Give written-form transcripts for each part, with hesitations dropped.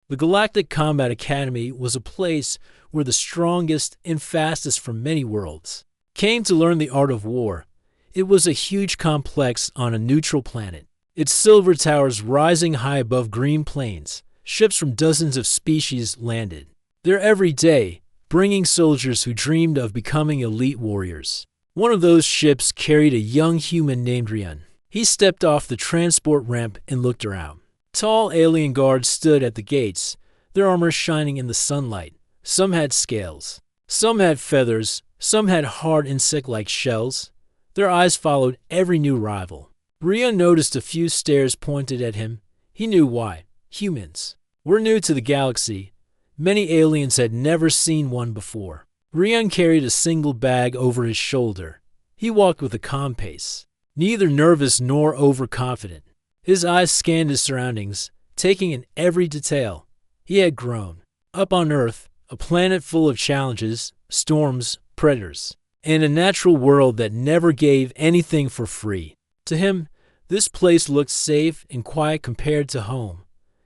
The Galactic Combat Academy was a place where the strongest and fastest from many worlds came to learn the art of war. It was a huge complex on a neutral planet, its silver towers rising high above green plains. Ships from dozens of species landed there every day, bringing soldiers who dreamed of becoming elite warriors. One of those ships carried a young human named Rian. He stepped off the transport ramp and looked around. Tall alien guards stood at the gates, their armor shining in the sunlight. Some had scales, some had feathers, some had hard insect-like shells. Their eyes followed every new arrival. Rian noticed a few stares pointed at him. He knew why. Humans were new to the galaxy. Many aliens had never seen one before. Rian carried a single bag over his shoulder. He walked with a calm pace, neither nervous nor overconfident. His eyes scanned his surroundings, taking in every detail. He had grown up on Earth, a planet full of challenges, storms, predators, and a natural world that never gave anything for free. To him, this place looked safe and quiet compared to home.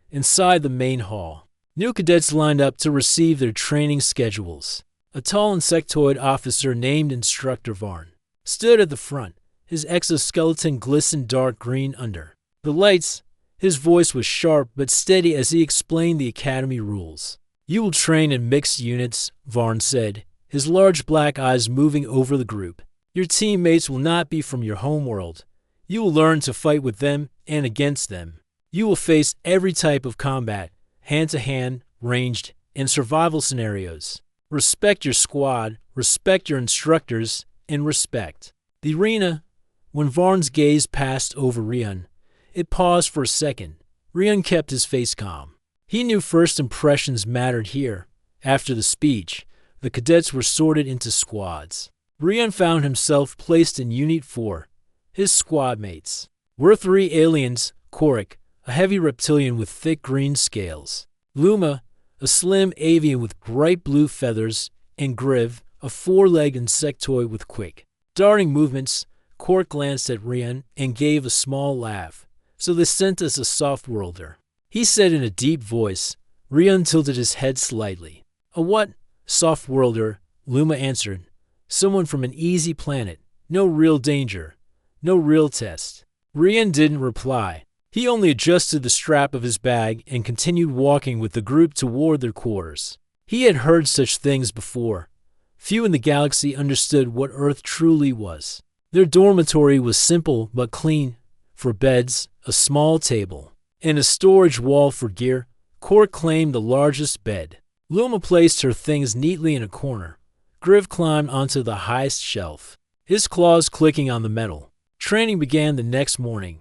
Inside the main hall, new cadets lined up to receive their training schedules. A tall insectoid officer named Instructor Varn stood at the front. His exoskeleton glistened dark green under the lights. His voice was sharp but steady as he explained the academy rules. "You will train in mixed units," Varn said, his large black eyes moving over the group. "Your teammates will not be from your homeworld. You will learn to fight with them and against them. You will face every type of combat, hand-to-hand, ranged, and survival scenarios. Respect your squad, respect your instructors, and respect the arena." When Varn's gaze passed over Rian, it paused for a second. Rian kept his face calm. He knew first impressions mattered here. After the speech, the cadets were sorted into squads. Rian found himself placed in Unit 4. His squad mates were 3 aliens: Korik, a heavy reptilian with thick green scales; Luma, a slim avian with bright blue feathers; and Griv, a 4-legged insectoid with quick, darting movements. Korik glanced at Rian and gave a small laugh. "So they sent us a soft-worlder," he said in a deep voice. Rian tilted his head slightly. "A what?" "Soft-worlder," Luma answered. "Someone from an easy planet. No real danger. No real test." Rian didn't reply. He only adjusted the strap of his bag and continued walking with the group toward their quarters. He had heard such things before. Few in the galaxy understood what Earth truly was. Their dormitory was simple but clean. 4 beds, a small table, and a storage wall for gear. Korik claimed the largest bed. Luma placed her things neatly in a corner. Griv climbed onto the highest shelf, his claws clicking on the metal. Training began the next morning.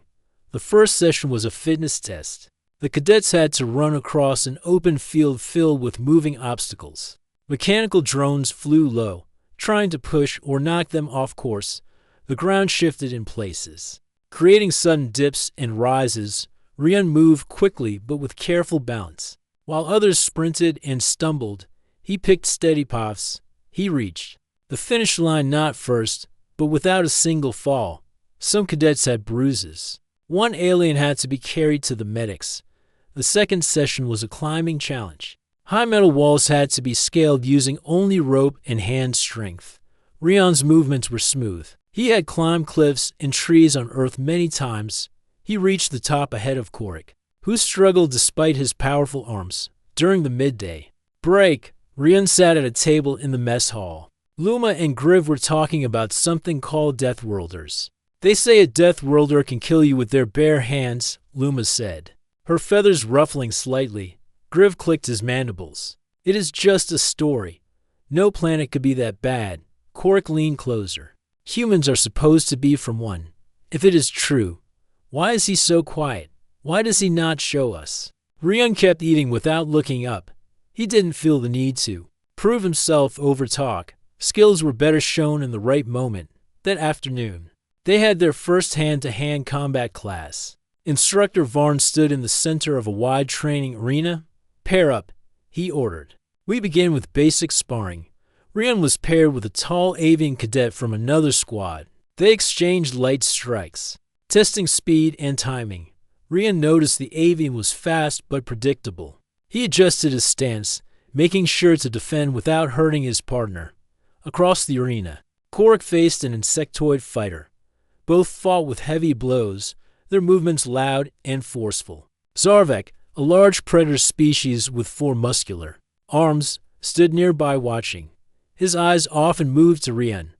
The first session was a fitness test. The cadets had to run across an open field filled with moving obstacles. Mechanical drones flew low, trying to push or knock them off course. The ground shifted in places, creating sudden dips and rises. Rian moved quickly but with careful balance. While others sprinted and stumbled, he picked steady paths. He reached the finish line not first, but without a single fall. Some cadets had bruises. One alien had to be carried to the medics. The second session was a climbing challenge. High metal walls had to be scaled using only rope and hand strength. Rian's movements were smooth. He had climbed cliffs and trees on Earth many times. He reached the top ahead of Korik, who struggled despite his powerful arms. During the midday break, Rian sat at a table in the mess hall. Luma and Griv were talking about something called Deathworlders. "They say a Deathworlder can kill you with their bare hands," Luma said, her feathers ruffling slightly. Griv clicked his mandibles. "It is just a story. No planet could be that bad." Korik leaned closer. "Humans are supposed to be from one. If it is true, why is he so quiet? Why does he not show us?" Rian kept eating without looking up. He didn't feel the need to prove himself over talk. Skills were better shown in the right moment. That afternoon, they had their first hand-to-hand combat class. Instructor Varn stood in the center of a wide training arena. "Pair up," he ordered. "We begin with basic sparring." Rian was paired with a tall avian cadet from another squad. They exchanged light strikes, testing speed and timing. Rian noticed the avian was fast but predictable. He adjusted his stance, making sure to defend without hurting his partner. Across the arena, Korik faced an insectoid fighter. Both fought with heavy blows, their movements loud and forceful. Zarvek, a large predator species with 4 muscular arms, stood nearby watching. His eyes often moved to Rian.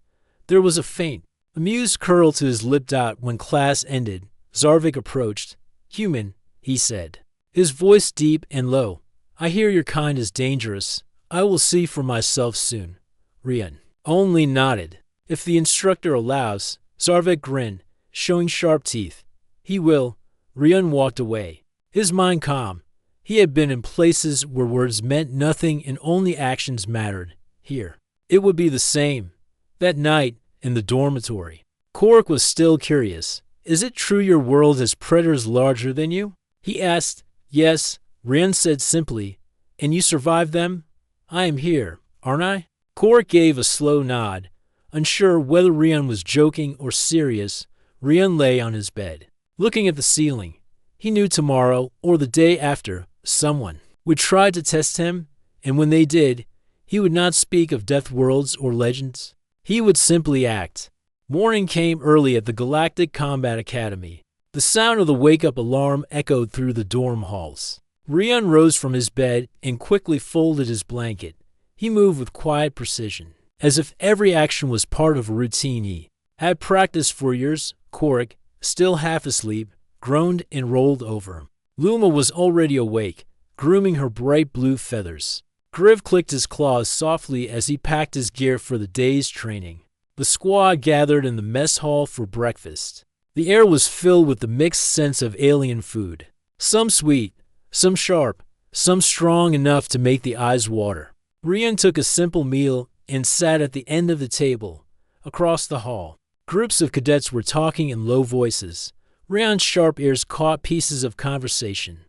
There was a faint, amused curl to his lip dot when class ended. Zarvek approached. "Human," he said, his voice deep and low. "I hear your kind is dangerous. I will see for myself soon." Rian only nodded. "If the instructor allows," Zarvek grinned, showing sharp teeth. "He will." Rian walked away, his mind calm. He had been in places where words meant nothing and only actions mattered. Here, it would be the same. That night, in the dormitory, Korik was still curious. "Is it true your world has predators larger than you?" he asked. "Yes," Rian said simply. "And you survived them?" "I am here, aren't I?" Korik gave a slow nod. Unsure whether Rian was joking or serious, Rian lay on his bed, looking at the ceiling. He knew tomorrow, or the day after, someone would try to test him, and when they did, he would not speak of Deathworlds or legends. He would simply act. Morning came early at the Galactic Combat Academy. The sound of the wake-up alarm echoed through the dorm halls. Rian rose from his bed and quickly folded his blanket. He moved with quiet precision, as if every action was part of a routine he had practiced for years. Korik, still half asleep, groaned and rolled over him. Luma was already awake, grooming her bright blue feathers. Griv clicked his claws softly as he packed his gear for the day's training. The squad gathered in the mess hall for breakfast. The air was filled with the mixed sense of alien food. Some sweet, some sharp, some strong enough to make the eyes water. Rian took a simple meal and sat at the end of the table. Across the hall, groups of cadets were talking in low voices. Rian's sharp ears caught pieces of conversation.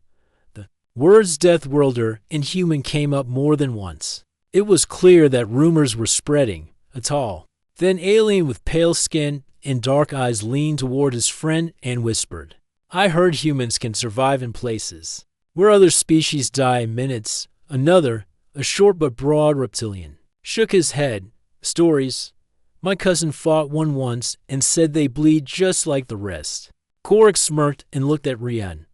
The words Deathworlder and human came up more than once. It was clear that rumors were spreading. A tall, thin alien with pale skin and dark eyes leaned toward his friend and whispered, "I heard humans can survive in places where other species die in minutes." Another, a short but broad reptilian, shook his head. "Stories. My cousin fought one once and said they bleed just like the rest." Korik smirked and looked at Rian.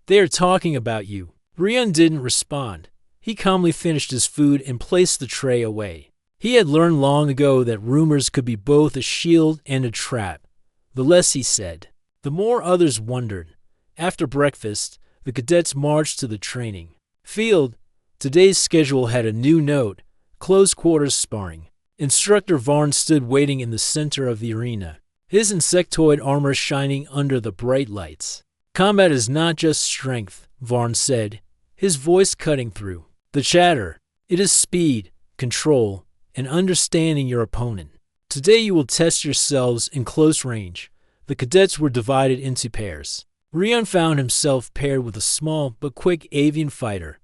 "They are talking about you." Rian didn't respond. He calmly finished his food and placed the tray away. He had learned long ago that rumors could be both a shield and a trap. The less he said, the more others wondered. After breakfast, the cadets marched to the training field. Today's schedule had a new note: close quarters sparring. Instructor Varn stood waiting in the center of the arena, his insectoid armor shining under the bright lights. "Combat is not just strength," Varn said, his voice cutting through the chatter. "It is speed, control, and understanding your opponent. Today you will test yourselves in close range." The cadets were divided into pairs. Rian found himself paired with a small but quick avian fighter.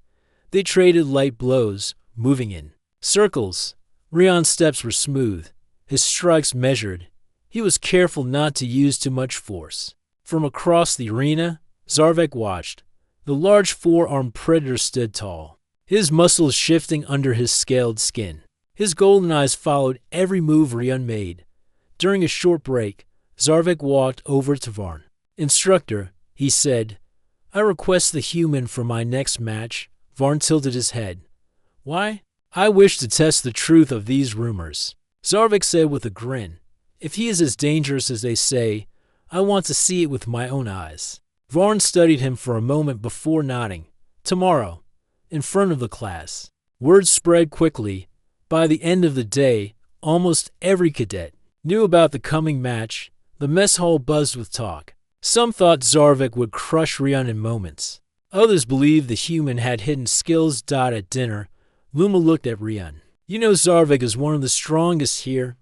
They traded light blows, moving in circles. Rian's steps were smooth, his strikes measured. He was careful not to use too much force. From across the arena, Zarvek watched. The large 4-armed predator stood tall, his muscles shifting under his scaled skin. His golden eyes followed every move Rian made. During a short break, Zarvek walked over to Varn. "Instructor," he said, "I request the human for my next match." Varn tilted his head. "Why?" "I wish to test the truth of these rumors," Zarvek said with a grin. "If he is as dangerous as they say, I want to see it with my own eyes." Varn studied him for a moment before nodding. "Tomorrow, in front of the class." Word spread quickly. By the end of the day, almost every cadet knew about the coming match. The mess hall buzzed with talk. Some thought Zarvek would crush Rian in moments. Others believed the human had hidden skills. At dinner, Luma looked at Rian. "You know Zarvek is one of the strongest here."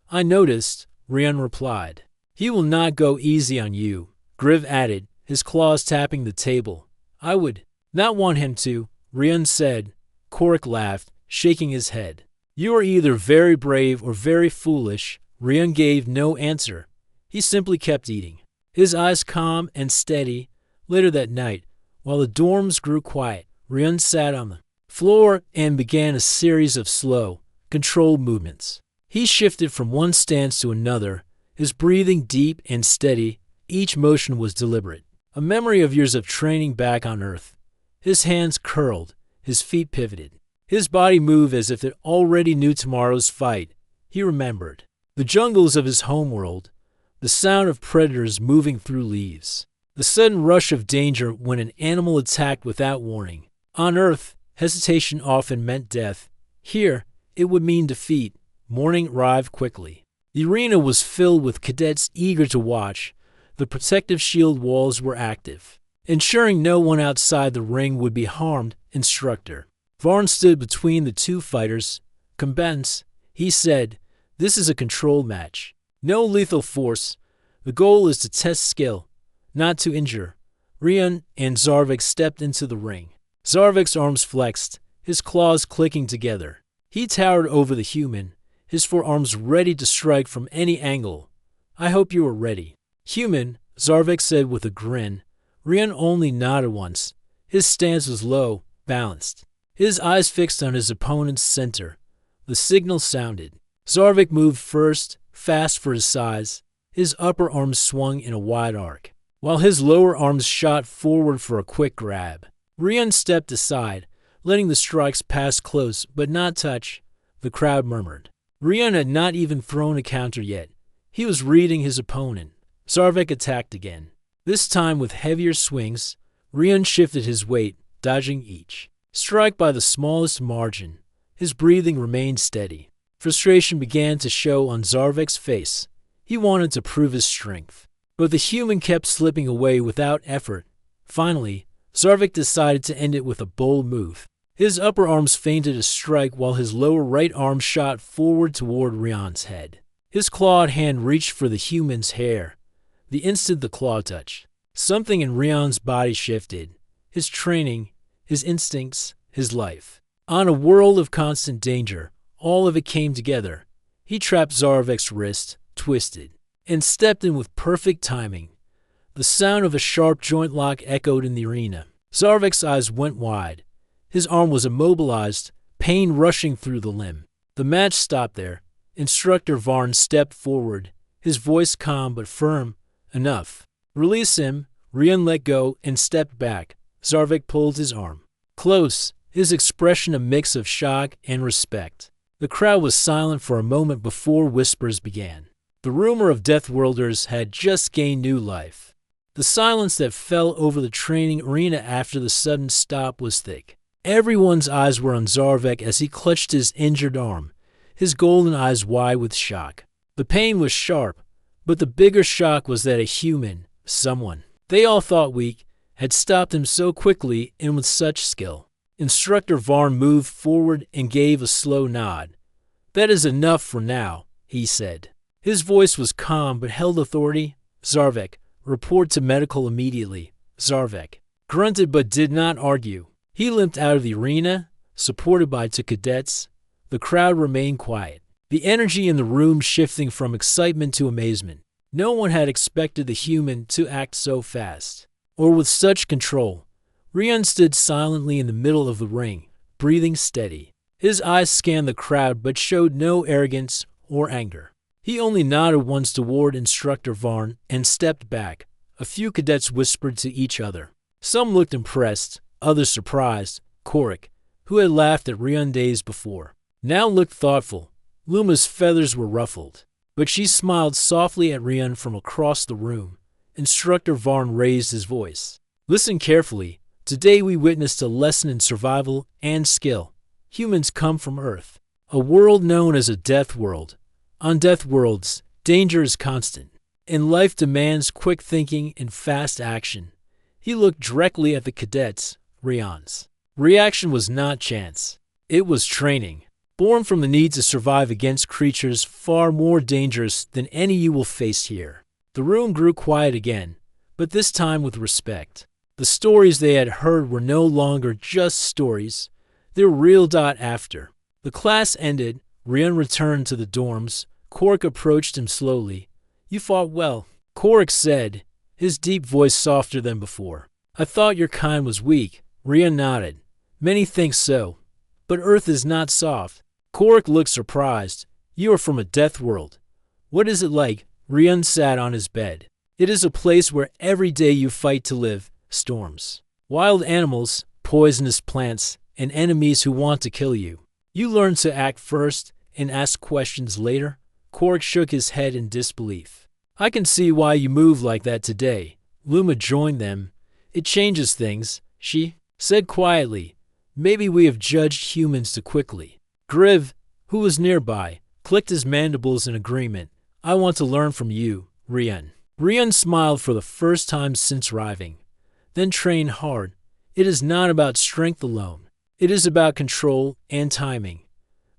"I noticed," Rian replied. "He will not go easy on you," Griv added, his claws tapping the table. "I would not want him to," Rian said. Korik laughed, shaking his head. "You are either very brave or very foolish." Rian gave no answer. He simply kept eating, his eyes calm and steady. Later that night, while the dorms grew quiet, Rian sat on the floor and began a series of slow, controlled movements. He shifted from one stance to another, his breathing deep and steady. Each motion was deliberate, a memory of years of training back on Earth. His hands curled, his feet pivoted. His body moved as if it already knew tomorrow's fight. He remembered the jungles of his homeworld, the sound of predators moving through leaves, the sudden rush of danger when an animal attacked without warning. On Earth, hesitation often meant death. Here, it would mean defeat. Morning arrived quickly. The arena was filled with cadets eager to watch. The protective shield walls were active, ensuring no one outside the ring would be harmed. Instructor Varn stood between the two fighters. Combatants, he said, this is a controlled match. No lethal force. The goal is to test skill, not to injure. Rian and Zarvik stepped into the ring. Zarvik's arms flexed, his claws clicking together. He towered over the human, his forearms ready to strike from any angle. I hope you are ready. Human, Zarvik said with a grin. Rian only nodded once. His stance was low, balanced, his eyes fixed on his opponent's center. The signal sounded. Zarvik moved first, fast for his size. His upper arms swung in a wide arc, while his lower arms shot forward for a quick grab. Rian stepped aside, letting the strikes pass close but not touch. The crowd murmured. Rian had not even thrown a counter yet. He was reading his opponent. Zarvik attacked again. This time with heavier swings, Rian shifted his weight, dodging each strike by the smallest margin. His breathing remained steady. Frustration began to show on Zarvik's face. He wanted to prove his strength, but the human kept slipping away without effort. Finally, Zarvik decided to end it with a bold move. His upper arms feinted a strike while his lower right arm shot forward toward Rian's head. His clawed hand reached for the human's hair. The instant the claw touched, something in Rian's body shifted. His training, his instincts, his life. On a world of constant danger, all of it came together. He trapped Zarvik's wrist, twisted, and stepped in with perfect timing. The sound of a sharp joint lock echoed in the arena. Zarvik's eyes went wide. His arm was immobilized, pain rushing through the limb. The match stopped there. Instructor Varn stepped forward, his voice calm but firm. Enough. Release him. Rian let go and stepped back. Zarvik pulled his arm close, his expression a mix of shock and respect. The crowd was silent for a moment before whispers began. The rumor of Deathworlders had just gained new life. The silence that fell over the training arena after the sudden stop was thick. Everyone's eyes were on Zarvik as he clutched his injured arm, his golden eyes wide with shock. The pain was sharp, but the bigger shock was that a human, someone they all thought weak, had stopped him so quickly and with such skill. Instructor Varn moved forward and gave a slow nod. That is enough for now, he said. His voice was calm but held authority. Zarvik, report to medical immediately. Zarvik grunted but did not argue. He limped out of the arena, supported by two cadets. The crowd remained quiet, the energy in the room shifting from excitement to amazement. No one had expected the human to act so fast, or with such control. Rian stood silently in the middle of the ring, breathing steady. His eyes scanned the crowd but showed no arrogance or anger. He only nodded once toward Instructor Varn and stepped back. A few cadets whispered to each other. Some looked impressed, others surprised. Korik, who had laughed at Rian days before, now looked thoughtful. Luma's feathers were ruffled, but she smiled softly at Rian from across the room. Instructor Varn raised his voice. Listen carefully. Today we witnessed a lesson in survival and skill. Humans come from Earth, a world known as a death world. On death worlds, danger is constant, and life demands quick thinking and fast action. He looked directly at the cadets. Rian's reaction was not chance. It was training, born from the need to survive against creatures far more dangerous than any you will face here. The room grew quiet again, but this time with respect. The stories they had heard were no longer just stories. They were real. After the class ended, Rian returned to the dorms. Korik approached him slowly. You fought well, Korik said, his deep voice softer than before. I thought your kind was weak. Rian nodded. Many think so, but Earth is not soft. Korik looked surprised. You are from a death world. What is it like? Rian sat on his bed. It is a place where every day you fight to live. Storms, wild animals, poisonous plants, and enemies who want to kill you. You learn to act first and ask questions later. Korik shook his head in disbelief. I can see why you move like that today. Luma joined them. It changes things, she said quietly. Maybe we have judged humans too quickly. Griv, who was nearby, clicked his mandibles in agreement. I want to learn from you, Rian. Rian smiled for the first time since arriving. Then train hard. It is not about strength alone. It is about control and timing.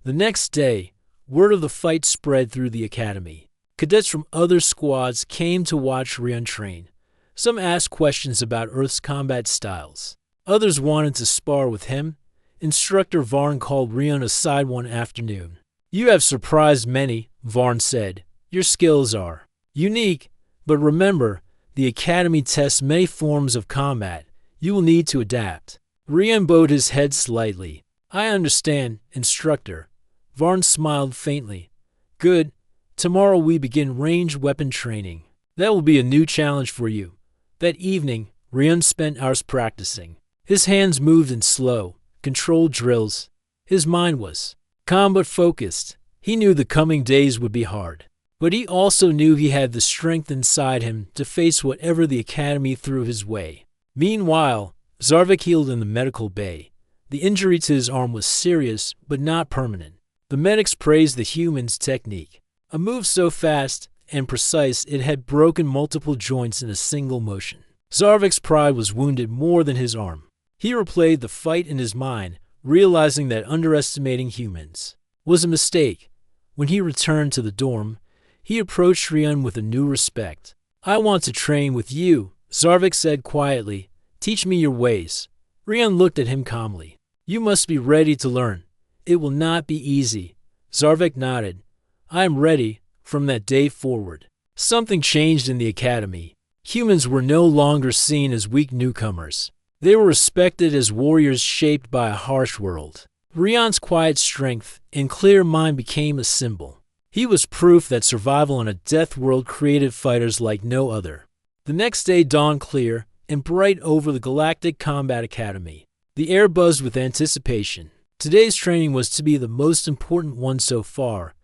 The next day, word of the fight spread through the academy. Cadets from other squads came to watch Rian train. Some asked questions about Earth's combat styles. Others wanted to spar with him. Instructor Varn called Rian aside one afternoon. You have surprised many, Varn said. Your skills are unique, but remember, the academy tests many forms of combat. You will need to adapt. Rian bowed his head slightly. I understand, instructor. Varn smiled faintly. Good. Tomorrow we begin ranged weapon training. That will be a new challenge for you. That evening, Rian spent hours practicing. His hands moved in slow, controlled drills. His mind was calm but focused. He knew the coming days would be hard. But he also knew he had the strength inside him to face whatever the academy threw his way. Meanwhile, Zarvik healed in the medical bay. The injury to his arm was serious, but not permanent. The medics praised the human's technique. A move so fast and precise it had broken multiple joints in a single motion. Zarvik's pride was wounded more than his arm. He replayed the fight in his mind, realizing that underestimating humans was a mistake. When he returned to the dorm, he approached Rian with a new respect. I want to train with you, Zarvik said quietly. Teach me your ways. Rian looked at him calmly. You must be ready to learn. It will not be easy. Zarvik nodded. I am ready. From that day forward, something changed in the academy. Humans were no longer seen as weak newcomers. They were respected as warriors shaped by a harsh world. Rian's quiet strength and clear mind became a symbol. He was proof that survival in a death world created fighters like no other. The next day dawned clear and bright over the Galactic Combat Academy. The air buzzed with anticipation. Today's training was to be the most important one so far,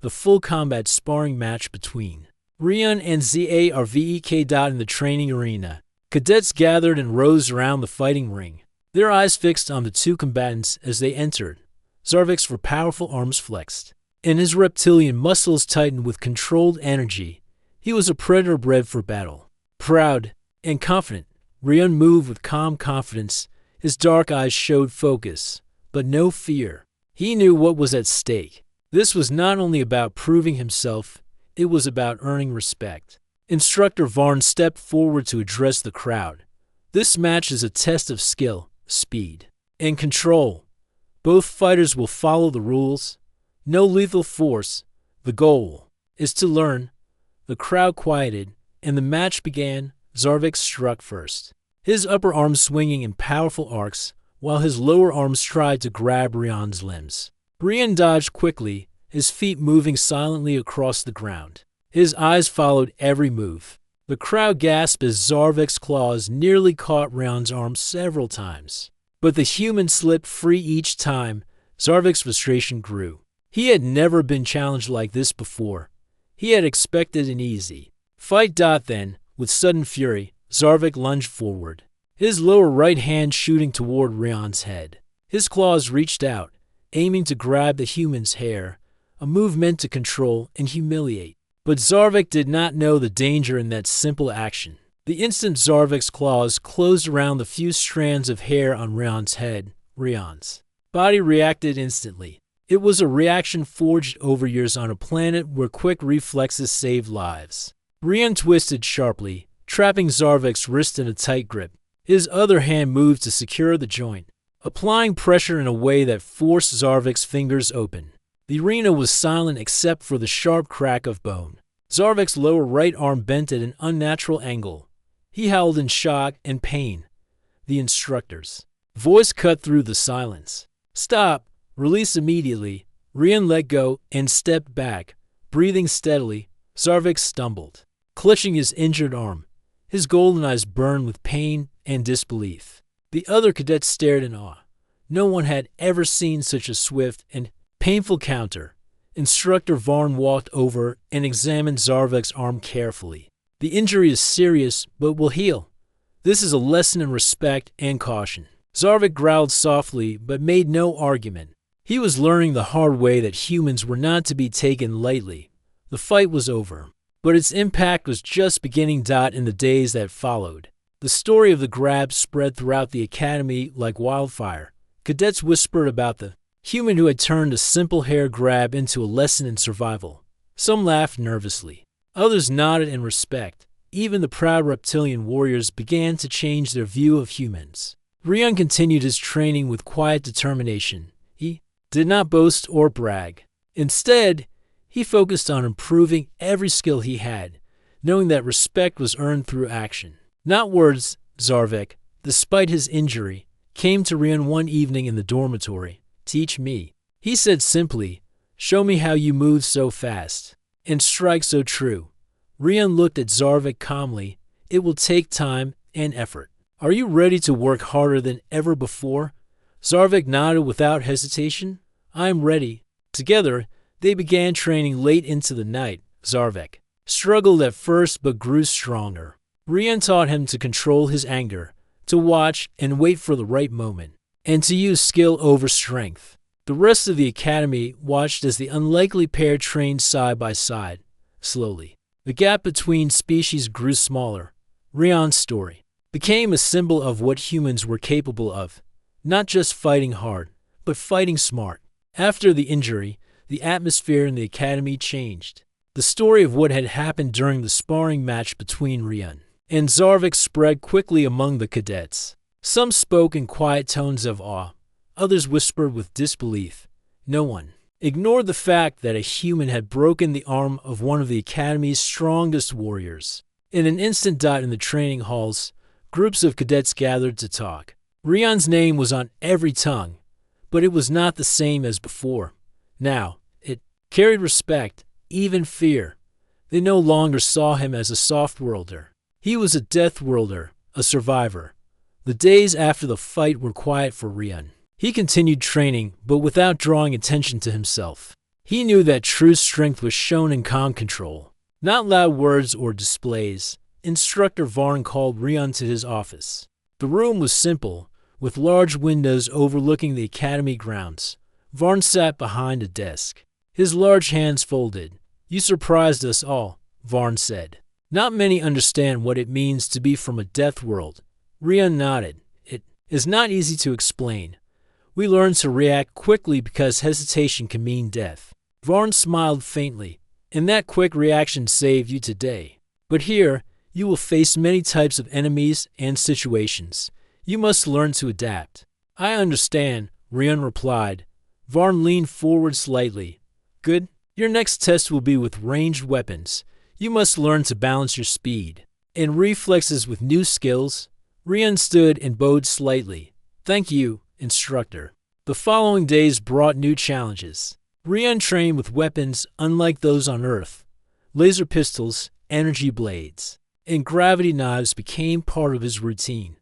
the full combat sparring match between Rian and Zarvik in the training arena. Cadets gathered in rows around the fighting ring, their eyes fixed on the two combatants as they entered. Zarvik's powerful arms flexed, and his reptilian muscles tightened with controlled energy. He was a predator bred for battle. Proud and confident, Rian moved with calm confidence. His dark eyes showed focus, but no fear. He knew what was at stake. This was not only about proving himself, it was about earning respect. Instructor Varn stepped forward to address the crowd. This match is a test of skill, speed, and control. Both fighters will follow the rules. No lethal force. The goal is to learn. The crowd quieted, and the match began. Zarvik struck first, his upper arms swinging in powerful arcs, while his lower arms tried to grab Rian's limbs. Rian dodged quickly, his feet moving silently across the ground. His eyes followed every move. The crowd gasped as Zarvik's claws nearly caught Rian's arm several times. But the human slipped free each time. Zarvik's frustration grew. He had never been challenged like this before. He had expected an easy fight. Then, with sudden fury, Zarvik lunged forward, his lower right hand shooting toward Rian's head. His claws reached out, aiming to grab the human's hair, a move meant to control and humiliate. But Zarvik did not know the danger in that simple action. The instant Zarvik's claws closed around the few strands of hair on Rian's head, Rian's body reacted instantly. It was a reaction forged over years on a planet where quick reflexes saved lives. Rian twisted sharply, trapping Zarvik's wrist in a tight grip. His other hand moved to secure the joint, applying pressure in a way that forced Zarvik's fingers open. The arena was silent except for the sharp crack of bone. Zarvik's lower right arm bent at an unnatural angle. He howled in shock and pain. The instructors Voice cut through the silence. Stop. Release immediately. Rian let go and stepped back. Breathing steadily, Zarvik stumbled, clutching his injured arm. His golden eyes burned with pain and disbelief. The other cadets stared in awe. No one had ever seen such a swift and painful counter. Instructor Varn walked over and examined Zarvik's arm carefully. The injury is serious, but will heal. This is a lesson in respect and caution. Zarvik growled softly, but made no argument. He was learning the hard way that humans were not to be taken lightly. The fight was over, but its impact was just beginning. In the days that followed, the story of the grab spread throughout the academy like wildfire. Cadets whispered about the human who had turned a simple hair grab into a lesson in survival. Some laughed nervously. Others nodded in respect. Even the proud reptilian warriors began to change their view of humans. Rian continued his training with quiet determination. He did not boast or brag. Instead, he focused on improving every skill he had, knowing that respect was earned through action, not words. Zarvik, despite his injury, came to Rian one evening in the dormitory. Teach me, he said simply. Show me how you move so fast and strike so true. Rian looked at Zarvik calmly. It will take time and effort. Are you ready to work harder than ever before? Zarvik nodded without hesitation. I am ready. Together, they began training late into the night. Zarvik struggled at first but grew stronger. Rian taught him to control his anger, to watch and wait for the right moment, and to use skill over strength. The rest of the academy watched as the unlikely pair trained side by side. Slowly, the gap between species grew smaller. Rian's story became a symbol of what humans were capable of, not just fighting hard, but fighting smart. After the injury, the atmosphere in the academy changed. The story of what had happened during the sparring match between Rian and Zarvik spread quickly among the cadets. Some spoke in quiet tones of awe. Others whispered with disbelief. No one ignored the fact that a human had broken the arm of one of the academy's strongest warriors. In an instant, in the training halls, groups of cadets gathered to talk. Rian's name was on every tongue, but it was not the same as before. Now, it carried respect, even fear. They no longer saw him as a soft-worlder. He was a Deathworlder, a survivor. The days after the fight were quiet for Rian. He continued training, but without drawing attention to himself. He knew that true strength was shown in calm control, not loud words or displays. Instructor Varn called Rian to his office. The room was simple, with large windows overlooking the academy grounds. Varn sat behind a desk, his large hands folded. You surprised us all, Varn said. Not many understand what it means to be from a death world. Rian nodded. It is not easy to explain. We learn to react quickly because hesitation can mean death. Varn smiled faintly. And that quick reaction saved you today. But here, you will face many types of enemies and situations. You must learn to adapt. I understand, Rian replied. Varn leaned forward slightly. Good. Your next test will be with ranged weapons. You must learn to balance your speed and reflexes with new skills. Rian stood and bowed slightly. Thank you, instructor. The following days brought new challenges. Rian trained with weapons unlike those on Earth. Laser pistols, energy blades, and gravity knives became part of his routine.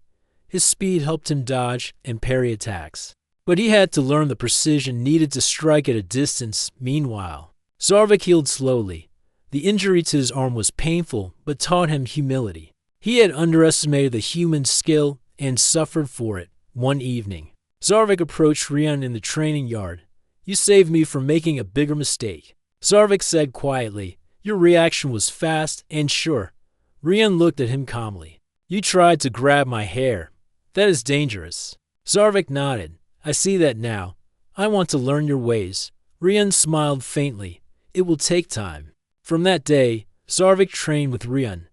His speed helped him dodge and parry attacks. But he had to learn the precision needed to strike at a distance. Meanwhile, Zarvik healed slowly. The injury to his arm was painful, but taught him humility. He had underestimated the human skill and suffered for it. One evening, Zarvik approached Rian in the training yard. You saved me from making a bigger mistake, Zarvik said quietly. Your reaction was fast and sure. Rian looked at him calmly. You tried to grab my hair. That is dangerous. Zarvik nodded. I see that now. I want to learn your ways. Rian smiled faintly. It will take time. From that day, Zarvik trained with Rian.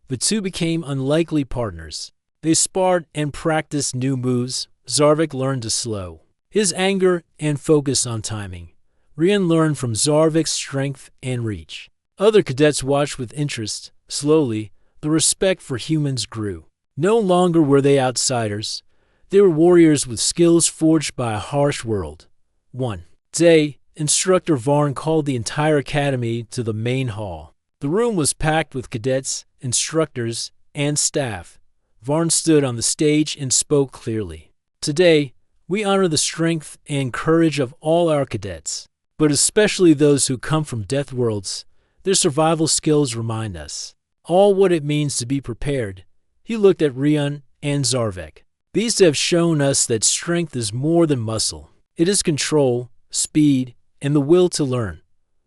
The two became unlikely partners. They sparred and practiced new moves. Zarvik learned to slow his anger and focus on timing. Rian learned from Zarvik's strength and reach. Other cadets watched with interest. Slowly, the respect for humans grew. No longer were they outsiders. They were warriors with skills forged by a harsh world. One day, Instructor Varn called the entire academy to the main hall. The room was packed with cadets, instructors, and staff. Varn stood on the stage and spoke clearly. Today, we honor the strength and courage of all our cadets, but especially those who come from death worlds. Their survival skills remind us all what it means to be prepared. He looked at Rion and Zarvek. These have shown us that strength is more than muscle. It is control, speed, and the will to learn.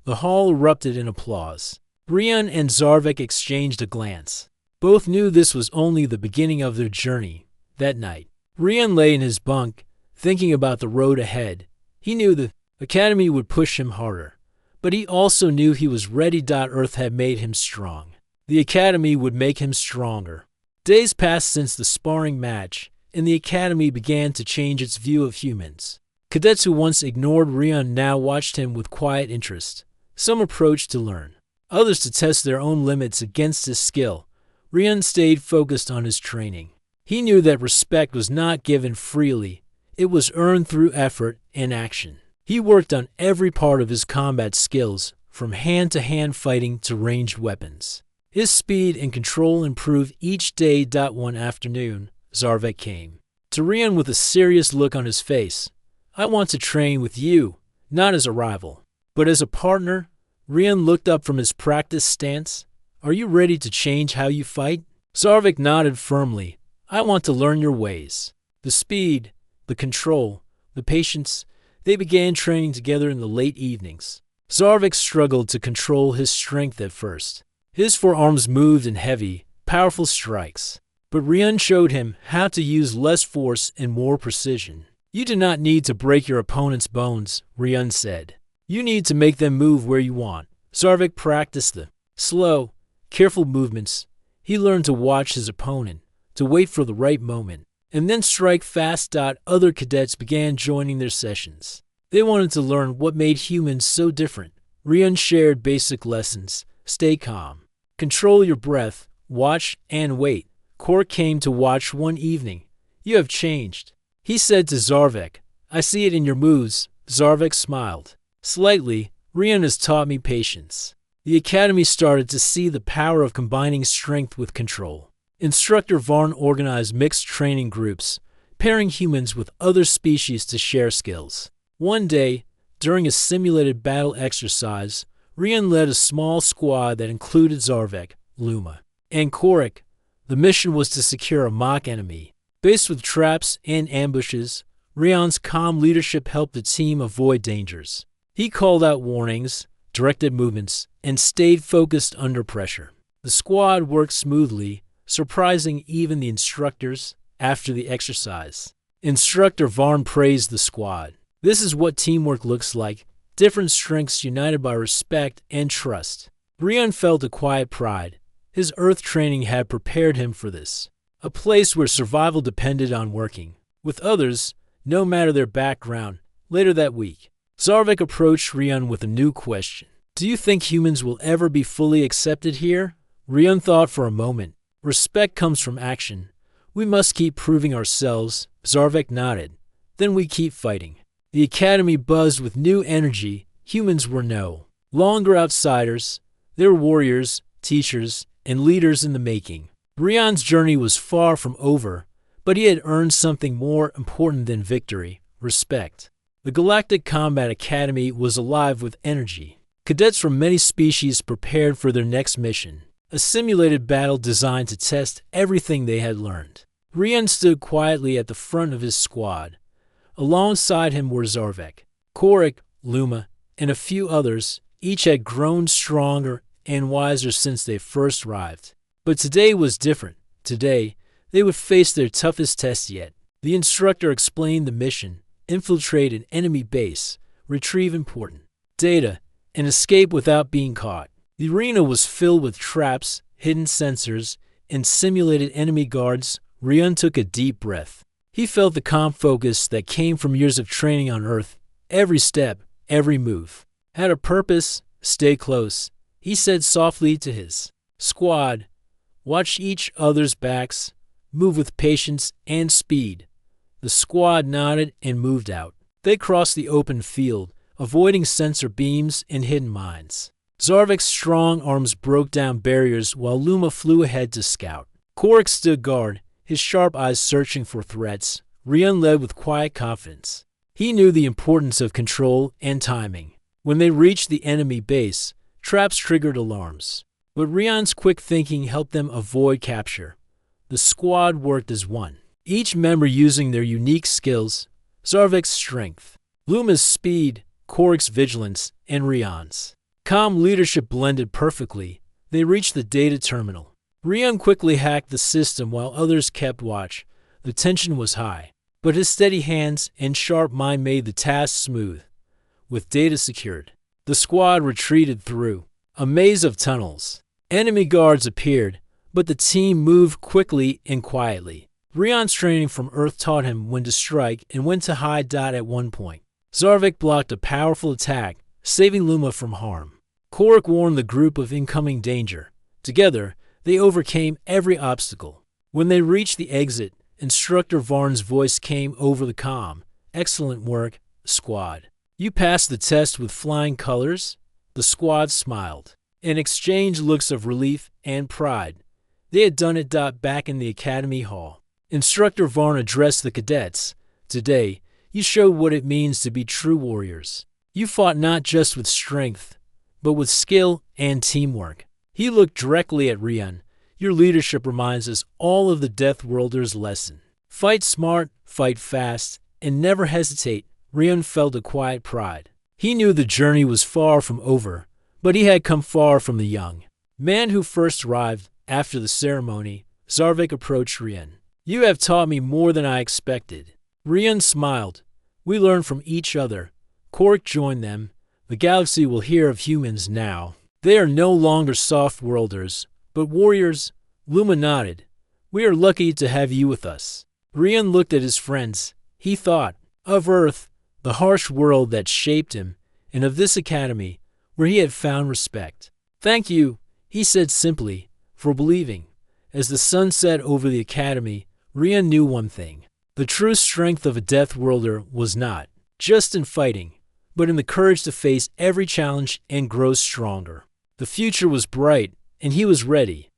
The hall erupted in applause. Rion and Zarvek exchanged a glance. Both knew this was only the beginning of their journey. That night, Rion lay in his bunk, thinking about the road ahead. He knew the academy would push him harder, but he also knew he was ready. Earth had made him strong. The academy would make him stronger. Days passed since the sparring match, and the academy began to change its view of humans. Cadets who once ignored Rion now watched him with quiet interest. Some approached to learn, others to test their own limits against his skill. Rion stayed focused on his training. He knew that respect was not given freely. It was earned through effort and action. He worked on every part of his combat skills, from hand-to-hand fighting to ranged weapons. His speed and control improved each day. One afternoon, Zarvek came to Rion with a serious look on his face. I want to train with you, not as a rival, but as a partner. Rion looked up from his practice stance. Are you ready to change how you fight? Zarvek nodded firmly. I want to learn your ways. The speed, the control, the patience. They began training together in the late evenings. Zarvek struggled to control his strength at first. His forearms moved in heavy, powerful strikes. But Rion showed him how to use less force and more precision. You do not need to break your opponent's bones, Rion said. You need to make them move where you want. Zarvek practiced the slow, careful movements. He learned to watch his opponent, to wait for the right moment, and then strike fast. Other cadets began joining their sessions. They wanted to learn what made humans so different. Rion shared basic lessons. Stay calm. Control your breath. Watch and wait. Kork came to watch one evening. You have changed, he said to Zarvek. I see it in your moves. Zarvek smiled. Slightly. Rion has taught me patience. The academy started to see the power of combining strength with control. Instructor Varn organized mixed training groups, pairing humans with other species to share skills. One day, during a simulated battle exercise, Rion led a small squad that included Zarvek, Luma, and Kork. The mission was to secure a mock enemy. Based with traps and ambushes, Rion's calm leadership helped the team avoid dangers. He called out warnings, directed movements, and stayed focused under pressure. The squad worked smoothly, surprising even the instructors. After the exercise, Instructor Varn praised the squad. This is what teamwork looks like, different strengths united by respect and trust. Rion felt a quiet pride. His Earth training had prepared him for this, a place where survival depended on working with others, no matter their background. Later that week, Zarvek approached Rion with a new question. Do you think humans will ever be fully accepted here? Rion thought for a moment. Respect comes from action. We must keep proving ourselves. Zarvek nodded. Then we keep fighting. The academy buzzed with new energy. Humans were no longer outsiders. They were warriors, teachers, and leaders in the making. Rion's journey was far from over, but he had earned something more important than victory: respect. The Galactic Combat Academy was alive with energy. Cadets from many species prepared for their next mission, a simulated battle designed to test everything they had learned. Rion stood quietly at the front of his squad. Alongside him were Zarvek, Kork, Luma, and a few others. Each had grown stronger and wiser since they first arrived. But today was different. Today, they would face their toughest test yet. The instructor explained the mission: infiltrate an enemy base, retrieve important data, and escape without being caught. The arena was filled with traps, hidden sensors, and simulated enemy guards. Rion took a deep breath. He felt the calm focus that came from years of training on Earth. Every step, every move had a purpose. Stay close, he said softly to his squad. Watch each other's backs. Move with patience and speed. The squad nodded and moved out. They crossed the open field, avoiding sensor beams and hidden mines. Zarvik's strong arms broke down barriers while Luma flew ahead to scout. Korik stood guard, his sharp eyes searching for threats. Rian led with quiet confidence. He knew the importance of control and timing. When they reached the enemy base, traps triggered alarms. But Rian's quick thinking helped them avoid capture. The squad worked as one, each member using their unique skills: Zarvik's strength, Luma's speed, Korik's vigilance, and Rian's calm leadership blended perfectly. They reached the data terminal. Rian quickly hacked the system while others kept watch. The tension was high, but his steady hands and sharp mind made the task smooth. With data secured, the squad retreated through a maze of tunnels. Enemy guards appeared, but the team moved quickly and quietly. Rian's training from Earth taught him when to strike and when to hide. At one point, Zarvik blocked a powerful attack, saving Luma from harm. Korik warned the group of incoming danger. Together, they overcame every obstacle. When they reached the exit, Instructor Varn's voice came over the comm. "Excellent work, squad. You passed the test with flying colors." The squad smiled and exchanged looks of relief and pride. They had done it. Back in the academy hall, Instructor Varn addressed the cadets. "Today, you showed what it means to be true warriors. You fought not just with strength, but with skill and teamwork." He looked directly at Rian. "Your leadership reminds us all of the Deathworlder's lesson. Fight smart, fight fast, and never hesitate." Rian felt a quiet pride. He knew the journey was far from over, but he had come far from the young man who first arrived. After the ceremony, Zarvik approached Rian. "You have taught me more than I expected." Rian smiled. "We learn from each other." Korik joined them. "The galaxy will hear of humans now. They are no longer soft-worlders, but warriors." Luma nodded. "We are lucky to have you with us." Rian looked at his friends. He thought of Earth, the harsh world that shaped him, and of this academy, where he had found respect. "Thank you," he said simply, "for believing." As the sun set over the academy, Rian knew one thing. The true strength of a Deathworlder was not just in fighting, but in the courage to face every challenge and grow stronger. The future was bright, and he was ready.